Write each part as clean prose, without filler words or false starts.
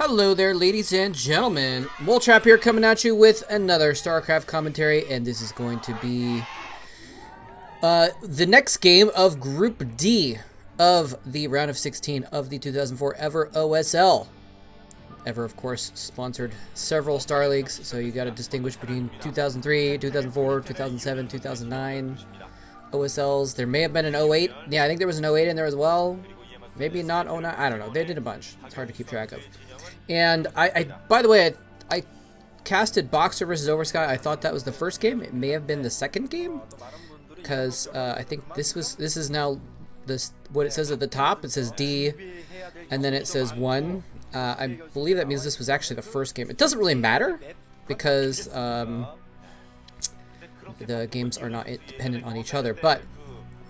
Hello there, ladies and gentlemen. Moletrap here, coming at you with another StarCraft commentary, and this is going to be the next game of Group D of the round of 16 of the 2004 Ever OSL. Ever, of course, sponsored several Star Leagues, so you got to distinguish between 2003, 2004, 2007, 2009 OSLs. There may have been an 08. Yeah, I think there was an 08 in there as well. Maybe not 09. I don't know. They did a bunch. It's hard to keep track of. And by the way, I casted Boxer versus Oversky. I thought that was the first game. It may have been the second game, because I think this is now what it says at the top. It says D, and then it says 1. I believe that means this was actually the first game. It doesn't really matter because the games are not dependent on each other. But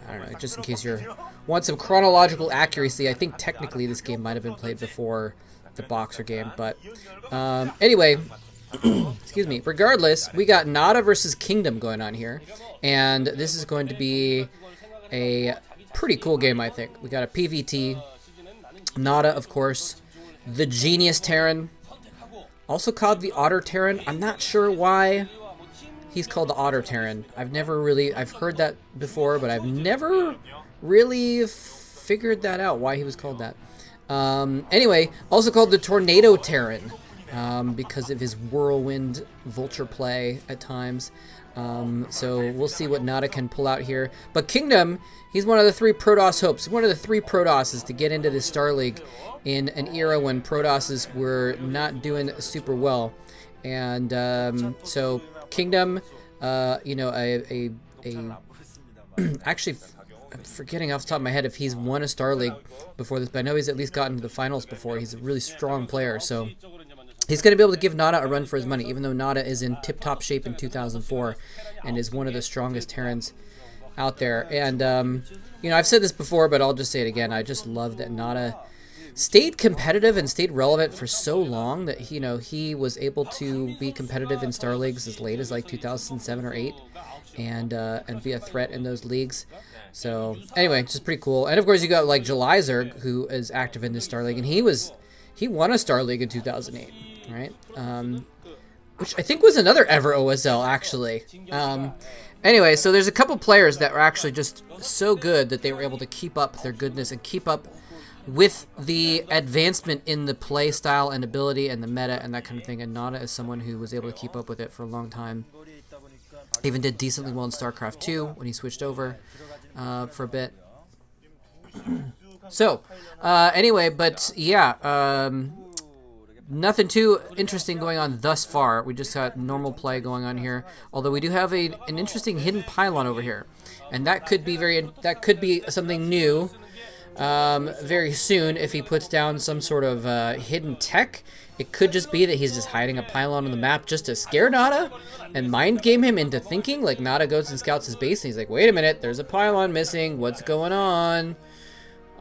I don't know, just in case you want some chronological accuracy, I think technically this game might have been played before the Boxer game. But anyway, excuse me. Regardless, we got Nada versus Kingdom going on here, and this is going to be a pretty cool game, I think. We got a PVT. Nada, of course, the Genius Terran, also called the Otter Terran. I'm not sure why he's called the Otter Terran. I've heard that before, but I've never really figured that out, why he was called that. Anyway, also called the Tornado Terran, because of his whirlwind vulture play at times. So we'll see what Nada can pull out here. But Kingdom, he's one of the 3 Protoss hopes. One of the 3 Protosses to get into the Star League in an era when Protosses were not doing super well. And so Kingdom, you know, actually, I'm forgetting off the top of my head if he's won a Star League before this, but I know he's at least gotten to the finals before. He's a really strong player, so he's going to be able to give Nada a run for his money, even though Nada is in tip-top shape in 2004 and is one of the strongest Terrans out there. And, you know, I've said this before, but I'll just say it again. I just love that Nada stayed competitive and stayed relevant for so long that, you know, he was able to be competitive in Star Leagues as late as like 2007 or 8 and be a threat in those leagues. So anyway, just pretty cool. And of course you got like Jelizer, who is active in this Star League, and he won a Star League in 2008, right? Which I think was another Ever OSL, actually. Anyway, so there's a couple players that were actually just so good that they were able to keep up their goodness and keep up with the advancement in the play style and ability and the meta and that kind of thing. And Nada is someone who was able to keep up with it for a long time. Even did decently well in StarCraft 2 when he switched over for a bit. So, anyway, but yeah, nothing too interesting going on thus far. We just got normal play going on here. Although we do have an interesting hidden pylon over here, and that could be something new very soon if he puts down some sort of hidden tech. It could just be that he's just hiding a pylon on the map just to scare Nada and mind game him into thinking. Like, Nada goes and scouts his base and he's like, wait a minute, there's a pylon missing. What's going on?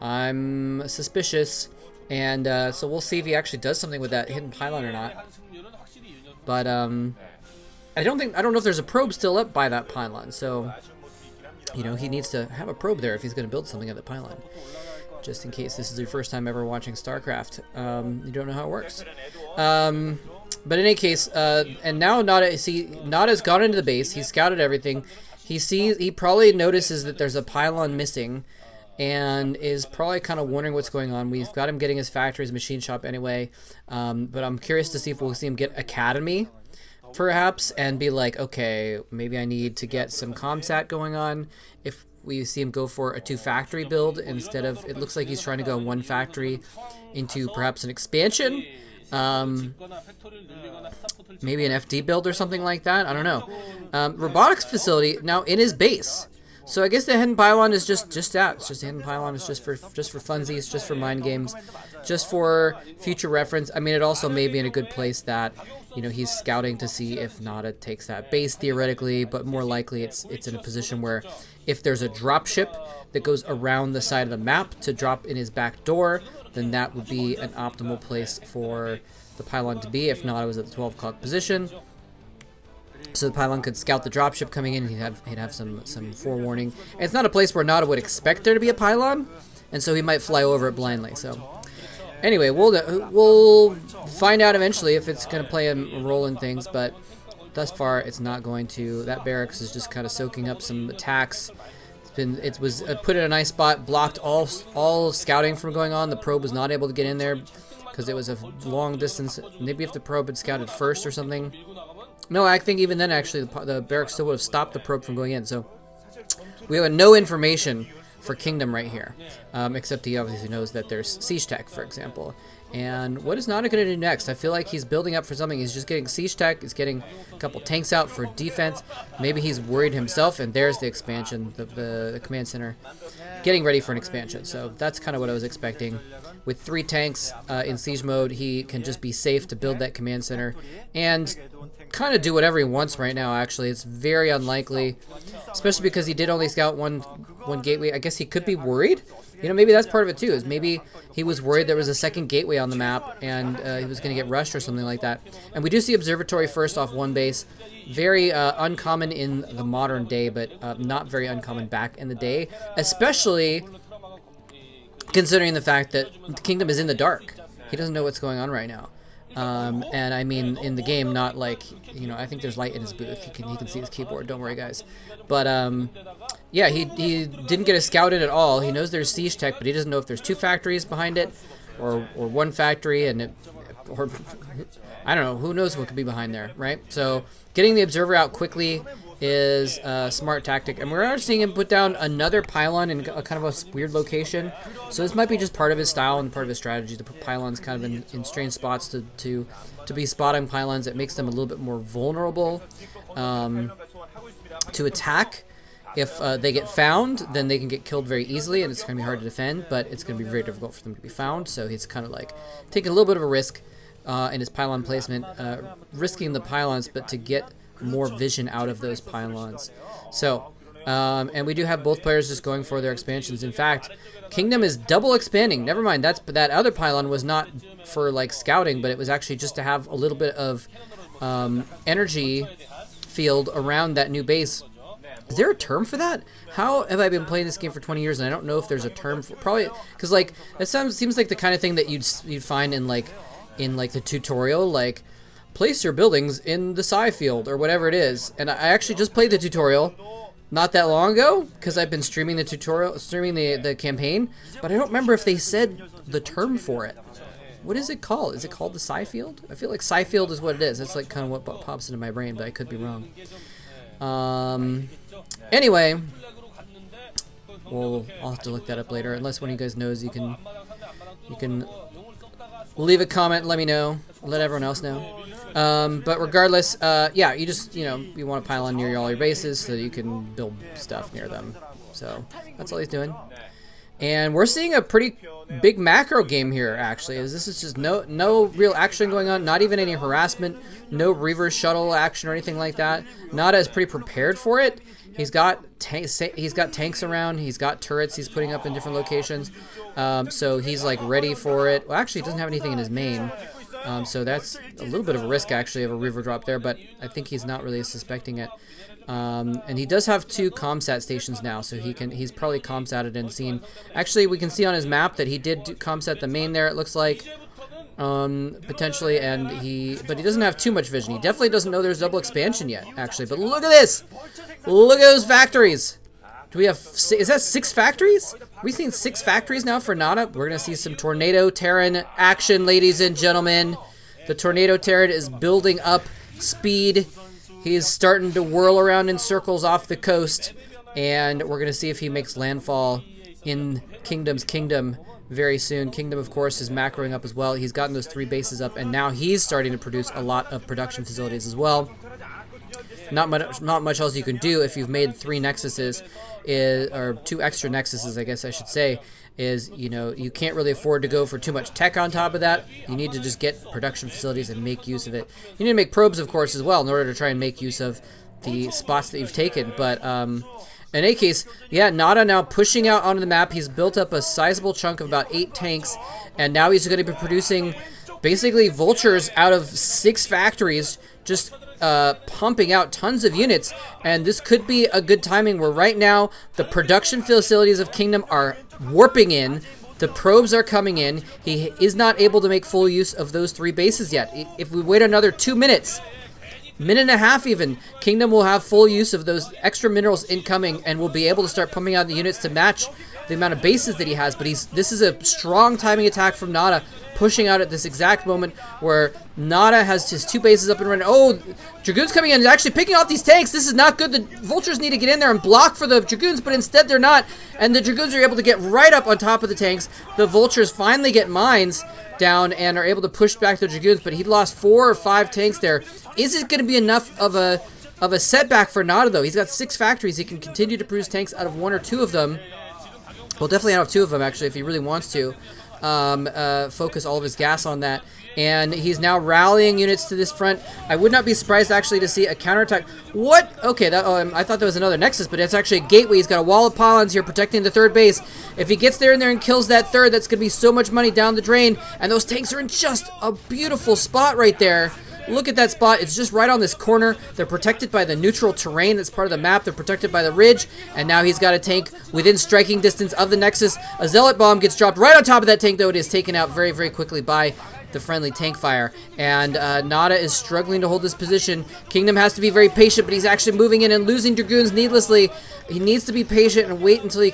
I'm suspicious. And so we'll see if he actually does something with that hidden pylon or not. But I don't know if there's a probe still up by that pylon. So, you know, he needs to have a probe there if he's going to build something at the pylon. Just in case this is your first time ever watching StarCraft, you don't know how it works. But in any case, and now Nada's gone into the base. He's scouted everything. He probably notices that there's a pylon missing, and is probably kind of wondering what's going on. We've got him getting his factory, his machine shop anyway. But I'm curious to see if we'll see him get Academy, perhaps, and be like, okay, maybe I need to get some ComSat going on. If we see him go for a 2 factory build instead of, it looks like he's trying to go 1 factory into perhaps an expansion. Maybe an FD build or something like that. I don't know. Robotics facility now in his base. So I guess the hidden pylon is just that. It's just a hidden pylon. It's just for funsies, just for mind games, just for future reference. I mean, it also may be in a good place that, you know, he's scouting to see if Nada takes that base theoretically, but more likely it's in a position where if there's a drop ship that goes around the side of the map to drop in his back door, then that would be an optimal place for the pylon to be if Nada was at the 12 o'clock position. So the pylon could scout the dropship coming in, and he'd have some forewarning. And it's not a place where Nada would expect there to be a pylon, and so he might fly over it blindly. So Anyway, we'll find out eventually if it's going to play a role in things, but thus far it's not going to. That barracks is just kind of soaking up some attacks. It was put in a nice spot, blocked all scouting from going on. The probe was not able to get in there because it was a long distance. Maybe if the probe had scouted first or something. No, I think even then actually the barracks still would have stopped the probe from going in. So we have no information for Kingdom right here, except he obviously knows that there's siege tech, for example. And what is Nana going to do next? I feel like he's building up for something. He's just getting siege tech. He's getting a couple tanks out for defense. Maybe he's worried himself, and there's the expansion, the command center, getting ready for an expansion. So that's kind of what I was expecting. With 3 tanks in siege mode, he can just be safe to build that command center and kind of do whatever he wants right now. Actually, it's very unlikely, especially because he did only scout one gateway. I guess he could be worried. You know, maybe that's part of it too, is maybe he was worried there was a second gateway on the map and he was going to get rushed or something like that. And we do see observatory first off one base. Very uncommon in the modern day, but not very uncommon back in the day, especially considering the fact that the Kingdom is in the dark. He doesn't know what's going on right now. And I mean in the game, not like, you know, I think there's light in his booth. He can see his keyboard. Don't worry, guys. But yeah, he didn't get a scout in at all. He knows there's siege tech, but he doesn't know if there's 2 factories behind it or 1 factory, and or I don't know. Who knows what could be behind there, right? So getting the observer out quickly is a smart tactic, and we're already seeing him put down another pylon in a kind of a weird location. So this might be just part of his style and part of his strategy to put pylons kind of in strange spots to be spotting pylons. It makes them a little bit more vulnerable to attack. If they get found, then they can get killed very easily, and it's going to be hard to defend, but it's going to be very difficult for them to be found. So he's kind of like taking a little bit of a risk in his pylon placement, risking the pylons, but to get more vision out of those pylons. So, and we do have both players just going for their expansions. In fact, Kingdom is double expanding. Never mind, that other pylon was not for like scouting, but it was actually just to have a little bit of energy field around that new base. Is there a term for that? How have I been playing this game for 20 years and I don't know if there's a term for? Probably because like it seems like the kind of thing that you'd find in like the tutorial, like place your buildings in the psi field or whatever it is. And I actually just played the tutorial not that long ago because I've been streaming the tutorial, the campaign, but I don't remember if they said the term for it. What is it called? Is it called the psi field? I feel like psi field is what it is. That's like kind of what pops into my brain, but I could be wrong. Anyway, I'll have to look that up later. Unless one of you guys knows, you can leave a comment, let me know, let everyone else know. But regardless, yeah, you want to pylon near all your bases so that you can build stuff near them. So that's all he's doing. And we're seeing a pretty big macro game here, actually. This is just no real action going on, not even any harassment, no reverse shuttle action or anything like that. Not as pretty prepared for it. He's got tanks around. He's got turrets he's putting up in different locations. So he's like ready for it. Well, actually, he doesn't have anything in his main. So that's a little bit of a risk, actually, of a reaver drop there, but I think he's not really suspecting it. And he does have 2 comsat stations now, so he's probably comsatted and seen. Actually, we can see on his map that he did comsat the main there, it looks like, potentially, but he doesn't have too much vision. He definitely doesn't know there's double expansion yet, actually. But look at this! Look at those factories! Do we have, is that 6 factories? We've seen 6 factories now for Nana. We're going to see some Tornado Terran action, ladies and gentlemen. The Tornado Terran is building up speed. He's starting to whirl around in circles off the coast. And we're going to see if he makes landfall in Kingdom's kingdom very soon. Kingdom, of course, is macroing up as well. He's gotten those 3 bases up, and now he's starting to produce a lot of production facilities as well. Not much else you can do if you've made 3 nexuses, or 2 extra nexuses, I guess I should say, is, you can't really afford to go for too much tech on top of that. You need to just get production facilities and make use of it. You need to make probes, of course, as well, in order to try and make use of the spots that you've taken. But in any case, yeah, Nada now pushing out onto the map. He's built up a sizable chunk of about 8 tanks, and now he's going to be producing basically vultures out of 6 factories, just pumping out tons of units. And this could be a good timing where right now the production facilities of Kingdom are warping in. The probes are coming in. He is not able to make full use of those 3 bases yet. If we wait another 2 minutes, minute and a half even, Kingdom will have full use of those extra minerals incoming and will be able to start pumping out the units to match the amount of bases that he has. But this is a strong timing attack from Nada, pushing out at this exact moment where Nada has his 2 bases up and running. Oh, Dragoons coming in and actually picking off these tanks. This is not good. The Vultures need to get in there and block for the Dragoons, but instead they're not. And the Dragoons are able to get right up on top of the tanks. The Vultures finally get mines down and are able to push back the Dragoons, but he lost 4 or 5 tanks there. Is it going to be enough of a setback for Nada, though? He's got 6 factories. He can continue to produce tanks out of 1 or 2 of them. Well, definitely out of 2 of them, actually, if he really wants to. Focus all of his gas on that. And he's now rallying units to this front. I would not be surprised, actually, to see a counterattack. What? Okay, I thought that was another Nexus, but it's actually a gateway. He's got a wall of pylons here protecting the 3rd base. If he gets there and kills that 3rd, that's going to be so much money down the drain. And those tanks are in just a beautiful spot right there. Look at that spot. It's just right on this corner. They're protected by the neutral terrain that's part of the map. They're protected by the ridge. And now he's got a tank within striking distance of the Nexus. A Zealot bomb gets dropped right on top of that tank, though it is taken out very, very quickly by the friendly tank fire. And Nada is struggling to hold this position. Kingdom has to be very patient, but he's actually moving in and losing Dragoons needlessly. He needs to be patient and wait until he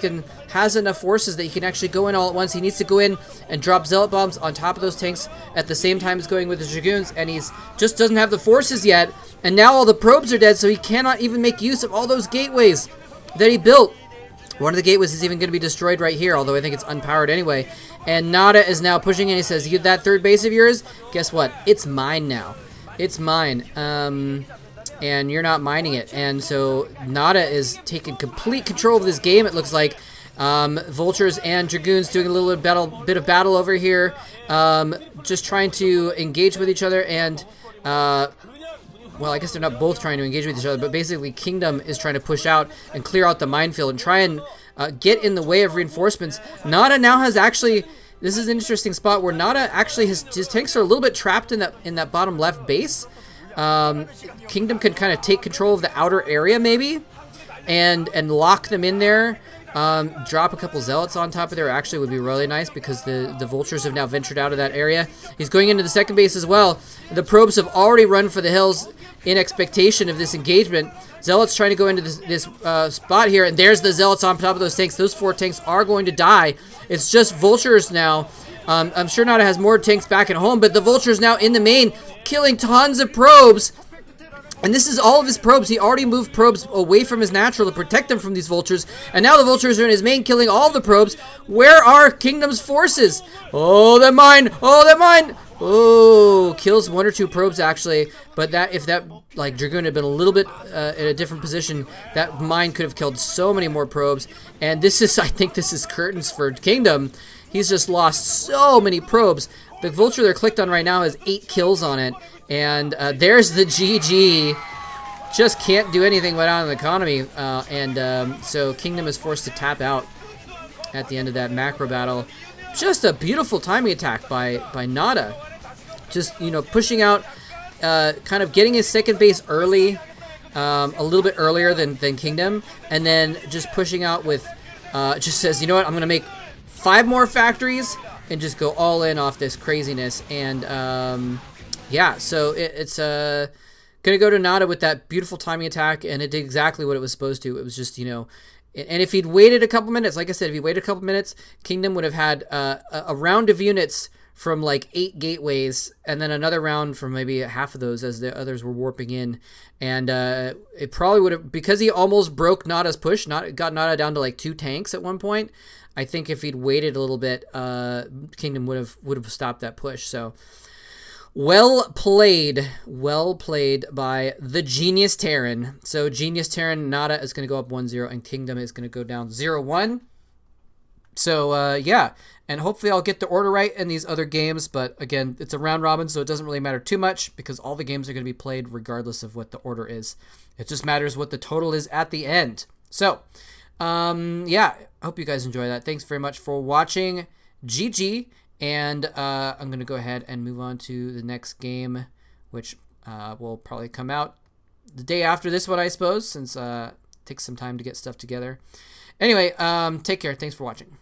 has enough forces that he can actually go in all at once. He needs to go in and drop Zealot bombs on top of those tanks at the same time as going with the Dragoons, and he's just doesn't have the forces yet. And now all the probes are dead, so he cannot even make use of all those gateways that he built. One of the gateways is even going to be destroyed right here, although I think it's unpowered anyway. And Nada is now pushing in. He says, "You that 3rd base of yours? Guess what? It's mine now. It's mine. And you're not mining it." And so Nada is taking complete control of this game, it looks like. Vultures and Dragoons doing a little bit of battle over here. Just trying to engage with each other and... well, I guess they're not both trying to engage with each other, but basically Kingdom is trying to push out and clear out the minefield and try and get in the way of reinforcements. Nada now has actually... This is an interesting spot where Nada actually... His tanks are a little bit trapped in that bottom left base. Kingdom can kind of take control of the outer area, maybe, and lock them in there. Drop a couple Zealots on top of there actually would be really nice because the Vultures have now ventured out of that area. He's going into the 2nd base as well. The probes have already run for the hills in expectation of this engagement. Zealots trying to go into this spot here, and there's the Zealots on top of those tanks. Those 4 tanks are going to die. It's just Vultures now. I'm sure Nada has more tanks back at home, but the Vultures now in the main, killing tons of probes. And this is all of his probes. He already moved probes away from his natural to protect them from these Vultures. And now the Vultures are in his main, killing all the probes. Where are Kingdom's forces? Oh, that mine! Oh, that mine! Oh, kills 1 or 2 probes actually. But if that like Dragoon had been a little bit in a different position, that mine could have killed so many more probes. And this is, I think this is curtains for Kingdom. He's just lost so many probes. The Vulture they're clicked on right now has 8 kills on it. And there's the GG. Just can't do anything without an economy. So Kingdom is forced to tap out at the end of that macro battle. Just a beautiful timing attack by Nada. Just, pushing out, kind of getting his 2nd base early, a little bit earlier than Kingdom. And then just pushing out with, just says, you know what, I'm going to make 5 more factories and just go all in off this craziness. And, yeah, so it's going to go to Nada with that beautiful timing attack, and it did exactly what it was supposed to. It was just, and if he'd waited a couple minutes, like I said, if he waited a couple minutes, Kingdom would have had a round of units from like 8 gateways, and then another round from maybe half of those as the others were warping in. And it probably would have, because he almost broke Nada's push, got Nada down to like 2 tanks at one point. I think if he'd waited a little bit, Kingdom would have stopped that push. So... Well played by the Genius Terran. So Genius Terran, Nada is going to go up 1-0, and Kingdom is going to go down 0-1. So, yeah, and hopefully I'll get the order right in these other games, but again, it's a round robin, so it doesn't really matter too much, because all the games are going to be played regardless of what the order is. It just matters what the total is at the end. So, yeah, I hope you guys enjoy that. Thanks very much for watching. GG. And I'm going to go ahead and move on to the next game, which will probably come out the day after this one, I suppose, since it takes some time to get stuff together. Anyway, take care. Thanks for watching.